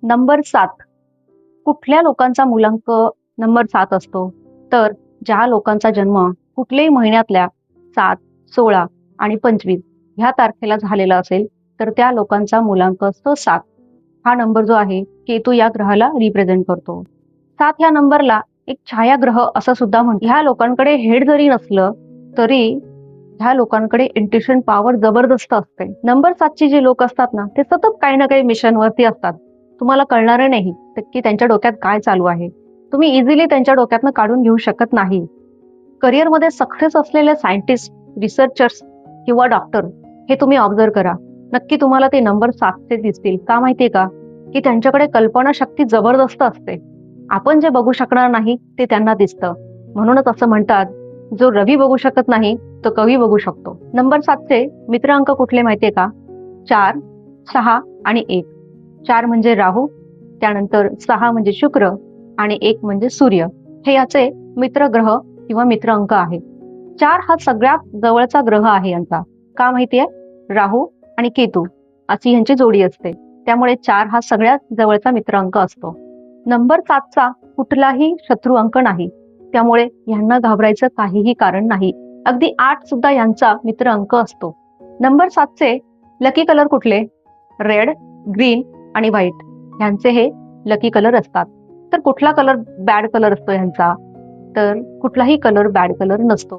Number 7 कुठल्या लोकांचा मुलांक number 7 असतो? तर ज्या लोकांचा जन्म कुठल्याही महिन्यातल्या 7, 16 आणि 25 ह्या तारखेला झालेला असेल, तर त्या लोकांचा मुलांक असतो 7. हा नंबर जो आहे, केतू या ग्रहाला रिप्रेझेंट करतो. 7 ह्या नंबरला एक छायाग्रह असं सुद्धा म्हणतात. ह्या लोकांकडे हेड जरी नसलं, तरी ह्या लोकांकडे इंट्युशन पॉवर जबरदस्त असते. नंबर 7 चे जे लोक असतात ना, ते सतत काही ना काही मिशनवरती असतात. तुम्हाला कळणार नाही की त्यांच्या डोक्यात काय चालू आहे. तुम्ही इझिली त्यांच्या डोक्यातनं काढून घेऊ शकत नाही. करिअरमध्ये सक्सेस असलेले सायंटिस्ट, रिसर्चर्स किंवा डॉक्टर हे तुम्ही ऑब्झर्व्ह करा. नक्की तुम्हाला ते नंबर 7 चे दिसतील. का माहितीये का? की त्यांच्याकडे कल्पनाशक्ती जबरदस्त असते. आपण जे बघू शकणार नाही ते त्यांना दिसतं. म्हणूनच असं म्हणतात, जो रवी बघू शकत नाही तो कवी बघू शकतो. नंबर 7 चे मित्र अंक कुठले माहितीये का? 4, 6 आणि 1. 4 म्हणजे राहू, त्यानंतर 6 म्हणजे शुक्र आणि 1 म्हणजे सूर्य. हे याचे मित्र ग्रह किंवा मित्र अंक आहे. 4 हा सगळ्यात जवळचा ग्रह आहे यांचा. का माहितीये? राहू आणि केतू अशी यांची जोडी असते. त्यामुळे 4 हा सगळ्यात जवळचा मित्र अंक असतो. नंबर 7 चा कुठलाही शत्रू अंक नाही. त्यामुळे यांना घाबरायचं काहीही कारण नाही. अगदी 8 सुद्धा यांचा मित्र अंक असतो. नंबर 7 चे लकी कलर कुठले? रेड, ग्रीन आणि व्हाईट ह्यांचे हे लकी कलर असतात. तर कुठला कलर बॅड कलर असतो ह्यांचा? तर कुठलाही कलर बॅड कलर नसतो.